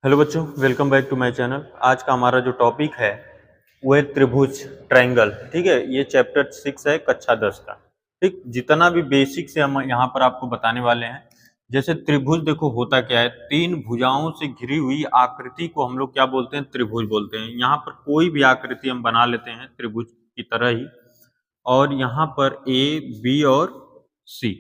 Hello बच्चों, welcome back to my channel. आज का हमारा जो टॉपिक है वो है त्रिभुज, ट्रायंगल। ठीक है, ये चैप्टर 6 है कक्षा 10 का। ठीक, जितना भी बेसिक से हम यहाँ पर आपको बताने वाले हैं। जैसे त्रिभुज देखो होता क्या है, तीन भुजाओं से घिरी हुई आकृति को हम लोग क्या बोलते हैं, त्रिभुज बोलते हैं। यहाँ पर कोई भी आकृति हम बना लेते हैं त्रिभुज की तरह ही, और यहाँ पर ए, बी और सी,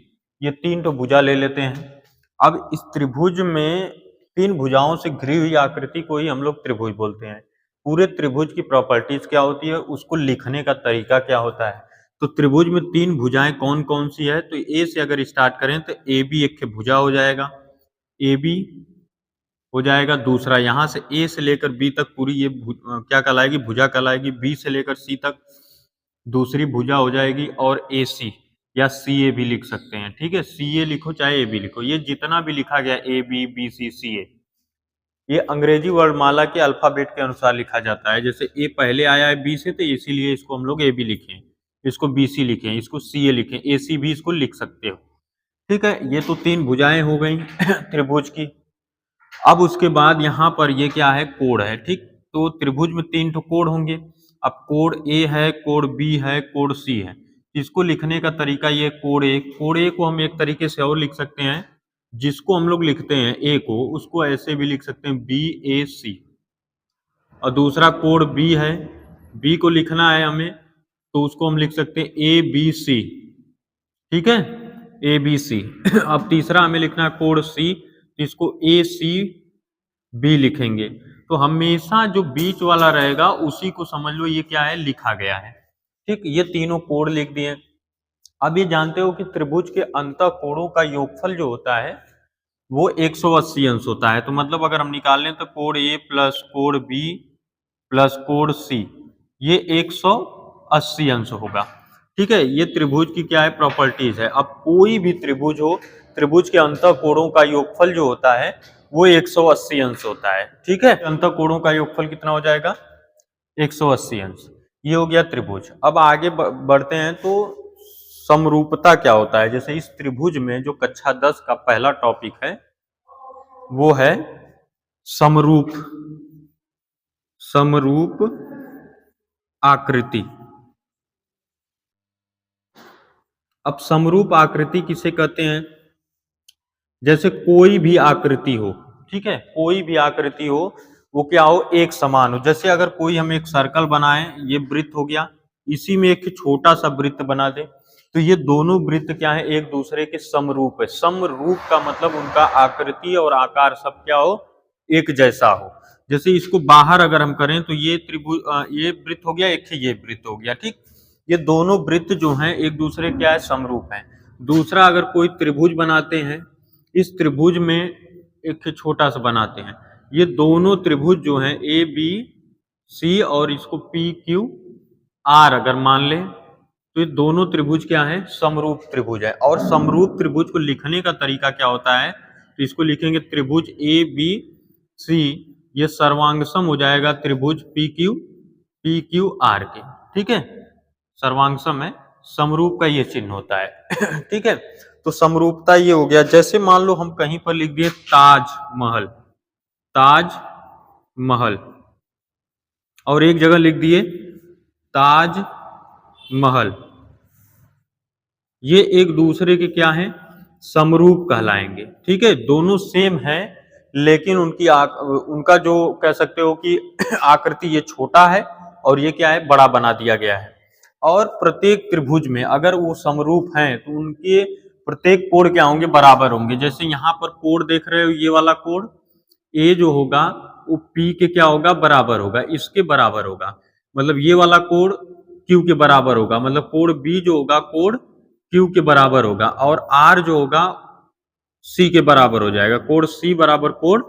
ये तीन तो भुजा ले लेते हैं। अब इस त्रिभुज में तीन भुजाओं से घिरी हुई आकृति को ही हम लोग त्रिभुज बोलते हैं। पूरे त्रिभुज की प्रॉपर्टीज क्या होती है, उसको लिखने का तरीका क्या होता है। तो त्रिभुज में तीन भुजाएं कौन कौन सी है, तो ए से अगर स्टार्ट करें तो ए बी एक भुजा हो जाएगा, ए बी हो जाएगा। दूसरा यहाँ से ए से लेकर बी तक पूरी ये क्या कहलाएगी, भुजा कहलाएगी। बी से लेकर सी तक दूसरी भुजा हो जाएगी, और ए सी या सी ए भी लिख सकते हैं। ठीक है, सी ए लिखो चाहे ए बी लिखो, ये जितना भी लिखा गया ए बी बी सी सी ए, ये अंग्रेजी वर्णमाला के अल्फाबेट के अनुसार लिखा जाता है। जैसे ए पहले आया है बी से, तो इसीलिए इसको हम लोग ए बी लिखें, इसको बी सी लिखें, इसको सी ए लिखें, ए सी भी इसको लिख सकते हो। ठीक है, ये तो तीन भुजाएं हो गई त्रिभुज की। अब उसके बाद यहाँ पर ये क्या है, कोण है। ठीक, तो त्रिभुज में तीन तो कोण होंगे। अब कोण ए है, कोण बी है, कोण सी है। इसको लिखने का तरीका ये, कोण ए को हम एक तरीके से और लिख सकते हैं। जिसको हम लोग लिखते हैं ए को, उसको ऐसे भी लिख सकते हैं बी ए सी। और दूसरा कोण बी है, बी को लिखना है हमें, तो उसको हम लिख सकते हैं ए बी सी। ठीक है, ए बी सी। अब तीसरा हमें लिखना है कोण सी, इसको ए सी बी लिखेंगे। तो हमेशा जो बीच वाला रहेगा उसी को समझ लो ये क्या है, लिखा गया है। ठीक, ये तीनों कोण लिख दिए। अब ये जानते हो कि त्रिभुज के अंतः कोणों का योगफल जो होता है वो 180 अंश होता है। तो मतलब अगर हम निकाल लें तो कोण ए प्लस कोण बी प्लस कोण सी, ये 180 अंश होगा। ठीक है, ये त्रिभुज की क्या है, प्रॉपर्टीज है। अब कोई भी त्रिभुज हो, त्रिभुज के अंतः कोणों का योगफल जो होता है वो 180 अंश होता है। ठीक है, अंतः कोणों का योगफल कितना हो जाएगा, 180 अंश। ये हो गया त्रिभुज। अब आगे बढ़ते हैं तो समरूपता क्या होता है। जैसे इस त्रिभुज में जो कक्षा 10 का पहला टॉपिक है वो है समरूप, समरूप आकृति। अब समरूप आकृति किसे कहते हैं, जैसे कोई भी आकृति हो। ठीक है, कोई भी आकृति हो वो क्या हो, एक समान हो। जैसे अगर कोई हम एक सर्कल बनाए, ये वृत्त हो गया, इसी में एक छोटा सा वृत्त बना दे, तो ये दोनों वृत्त क्या है, एक दूसरे के समरूप है। समरूप का मतलब उनका आकृति और आकार सब क्या हो, एक जैसा हो। जैसे इसको बाहर अगर हम करें तो ये त्रिभुज, ये वृत्त हो गया, एक ये वृत्त हो गया। ठीक, ये दोनों वृत्त जो हैं एक दूसरे क्या है, समरूप हैं। दूसरा, अगर कोई त्रिभुज बनाते हैं, इस त्रिभुज में एक छोटा सा बनाते हैं, ये दोनों त्रिभुज जो हैं ए बी सी, और इसको पी क्यू आर अगर मान ले, तो ये दोनों त्रिभुज क्या है, समरूप त्रिभुज है। और समरूप त्रिभुज को लिखने का तरीका क्या होता है, तो इसको लिखेंगे त्रिभुज ए बी सी, ये सर्वांगसम हो जाएगा त्रिभुज पी क्यू आर के। ठीक है, सर्वांगसम है, समरूप का ये चिन्ह होता है। ठीक है, तो समरूपता ये हो गया। जैसे मान लो हम कहीं पर लिख दिए ताजमहल, ताजमहल, और एक जगह लिख दिए ताजमहल, ये एक दूसरे के क्या है, समरूप कहलाएंगे। ठीक है, दोनों सेम है, लेकिन उनका जो कह सकते हो कि आकृति ये छोटा है और ये क्या है, बड़ा बना दिया गया है। और प्रत्येक त्रिभुज में अगर वो समरूप हैं तो उनके प्रत्येक कोण क्या होंगे, बराबर होंगे। जैसे यहाँ पर कोण देख रहे हो, ये वाला कोण ए जो होगा वो पी के क्या होगा, बराबर होगा, इसके बराबर होगा। मतलब ये वाला कोण क्यू के बराबर होगा, मतलब कोण बी जो होगा कोण क्यू के बराबर होगा, और आर जो होगा सी के बराबर हो जाएगा, कोण सी बराबर कोण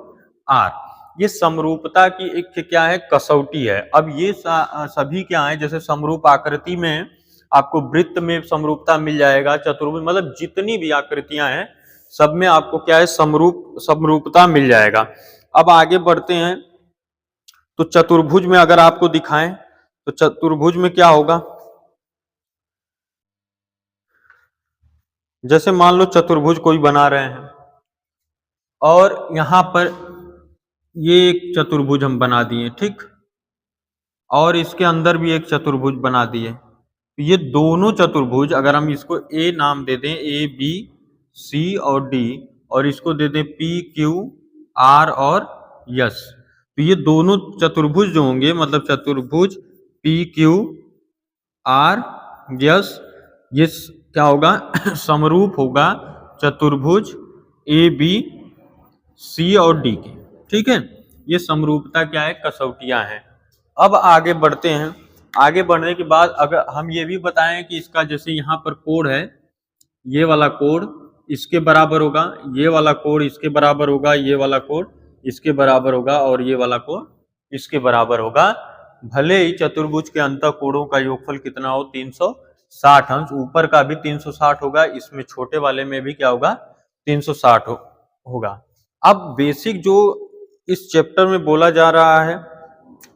आर। ये समरूपता की एक क्या है, कसौटी है। अब ये सभी क्या है, जैसे समरूप आकृति में आपको वृत्त में समरूपता मिल जाएगा, चतुर्भुज, मतलब जितनी भी आकृतियां हैं सब में आपको क्या है, समरूपता मिल जाएगा। अब आगे बढ़ते हैं तो चतुर्भुज में अगर आपको दिखाएं तो चतुर्भुज में क्या होगा, जैसे मान लो चतुर्भुज कोई बना रहे हैं और यहां पर ये एक चतुर्भुज हम बना दिए, ठीक, और इसके अंदर भी एक चतुर्भुज बना दिए। ये दोनों चतुर्भुज अगर हम इसको ए नाम दे दें, ए बी सी और डी, और इसको दे दें पी क्यू आर और यस, तो ये दोनों चतुर्भुज जो होंगे, मतलब चतुर्भुज पी क्यू आर यस, ये क्या होगा समरूप होगा चतुर्भुज ए बी सी और डी के, ठीक है। ये समरूपता क्या है, कसौटियां हैं। अब आगे बढ़ते हैं। आगे बढ़ने के बाद अगर हम ये भी बताएं कि इसका जैसे यहाँ पर कोण है, ये वाला कोण इसके बराबर होगा, ये वाला कोण इसके बराबर होगा, ये वाला कोण इसके बराबर होगा, और ये वाला कोण इसके बराबर होगा, भले ही चतुर्भुज के अंतः कोणों का योगफल कितना हो, 360 अंश। ऊपर का भी 360 होगा, इसमें छोटे वाले में भी क्या होगा, 360 होगा। अब बेसिक जो इस चैप्टर में बोला जा रहा है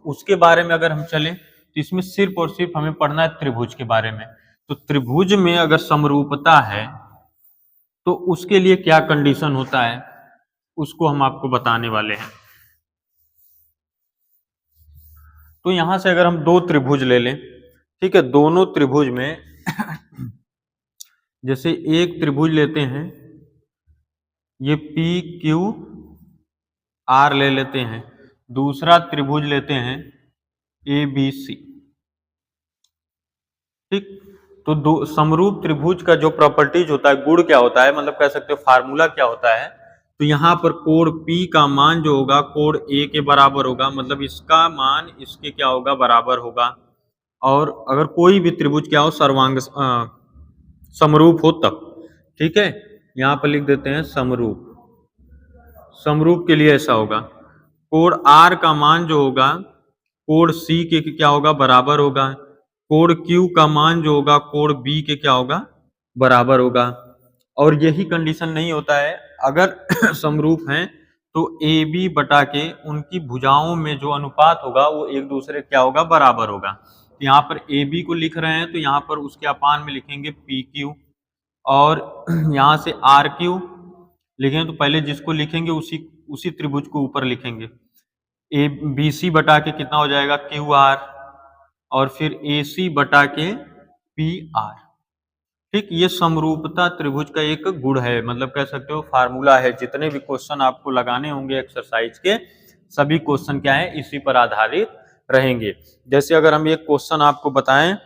उसके बारे में अगर हम चलें तो इसमें सिर्फ और सिर्फ हमें पढ़ना है त्रिभुज के बारे में। तो त्रिभुज में अगर समरूपता है तो उसके लिए क्या कंडीशन होता है, उसको हम आपको बताने वाले हैं। तो यहां से अगर हम दो त्रिभुज ले लें, ठीक है, दोनों त्रिभुज में जैसे एक त्रिभुज लेते हैं, ये पी क्यू आर ले लेते हैं, दूसरा त्रिभुज लेते हैं ए बी सी, ठीक। तो दो समरूप त्रिभुज का जो प्रॉपर्टीज होता है, गुण क्या होता है, मतलब कह सकते हो फार्मूला क्या होता है, तो यहाँ पर कोण P का मान जो होगा कोण A के बराबर होगा, मतलब इसका मान इसके क्या होगा, बराबर होगा। और अगर कोई भी त्रिभुज क्या हो, सर्वांग समरूप हो तब, ठीक है, यहाँ पर लिख देते हैं समरूप। समरूप के लिए ऐसा होगा, कोण R का मान जो होगा कोण C के क्या होगा, बराबर होगा। कोण Q का मान जो होगा कोण B के क्या होगा, बराबर होगा। और यही कंडीशन नहीं होता है, अगर समरूप हैं तो ए बी बटा के उनकी भुजाओं में जो अनुपात होगा वो एक दूसरे क्या होगा, बराबर होगा। तो यहाँ पर ए बी को लिख रहे हैं तो यहाँ पर उसके अपान में लिखेंगे पी क्यू, और यहाँ से आर क्यू लिखेंगे तो पहले जिसको लिखेंगे उसी त्रिभुज को ऊपर लिखेंगे। ए बी सी बटा के कितना हो जाएगा, क्यू आर, और फिर ए सी बटा के पी आर, ठीक। ये समरूपता त्रिभुज का एक गुण है, मतलब कह सकते हो फार्मूला है। जितने भी क्वेश्चन आपको लगाने होंगे एक्सरसाइज के, सभी क्वेश्चन क्या है, इसी पर आधारित रहेंगे। जैसे अगर हम एक क्वेश्चन आपको बताएं,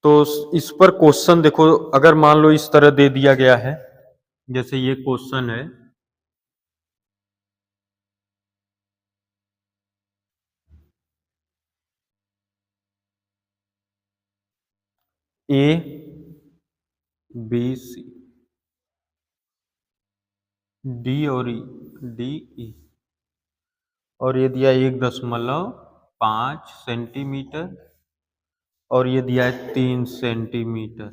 तो इस पर क्वेश्चन देखो, अगर मान लो इस तरह दे दिया गया है, जैसे ये क्वेश्चन है, ए बी सी डी और ई, डी ई, और ये दिया 1.5 सेंटीमीटर, और ये दिया है 3 सेंटीमीटर,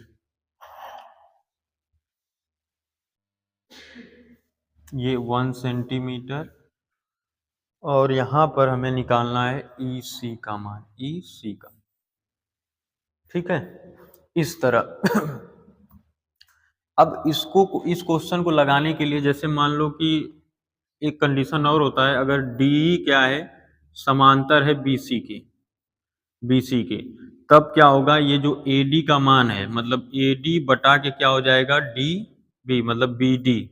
ये 1 सेंटीमीटर, और यहां पर हमें निकालना है ई सी का मान, ई सी का, ठीक है, इस तरह। अब इसको इस क्वेश्चन को लगाने के लिए जैसे मान लो कि एक कंडीशन और होता है, अगर डी क्या है, समांतर है बीसी के, बीसी के, तब क्या होगा, ये जो AD का मान है, मतलब AD बटा के क्या हो जाएगा, DB, मतलब BD,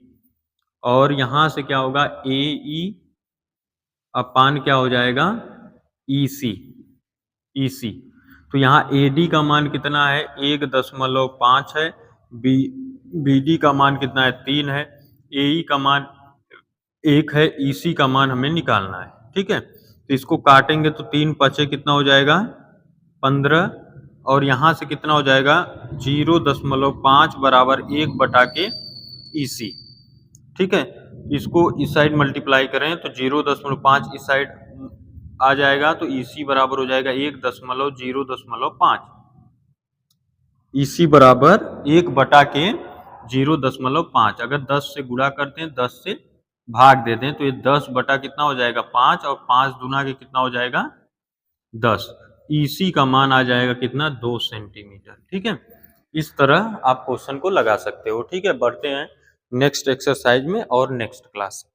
और यहां से क्या होगा, AE अपान क्या हो जाएगा, EC, EC। तो यहाँ AD का मान कितना है, 1.5 है, BD का मान कितना है, 3 है, AE का मान 1 है, EC का मान हमें निकालना है, ठीक है। तो इसको काटेंगे तो 3 पचे कितना हो जाएगा, 15, और यहाँ से कितना हो जाएगा, 0.5 बराबर 1 बटा के EC, ठीक है। इसको इस साइड मल्टीप्लाई करें तो 0.5 इस साइड आ जाएगा, तो EC बराबर हो जाएगा 1.0.5, EC बराबर 1 बटा के 0.5। अगर 10 से गुणा करते हैं, 10 से भाग देते हैं, तो ये 10 बटा कितना हो जाएगा 5, और 5 दूना के कितना हो जाएगा 10। इसी का मान आ जाएगा कितना 2 सेंटीमीटर। ठीक है, इस तरह आप क्वेश्चन को लगा सकते हो। ठीक है, बढ़ते हैं नेक्स्ट एक्सरसाइज में और नेक्स्ट क्लास।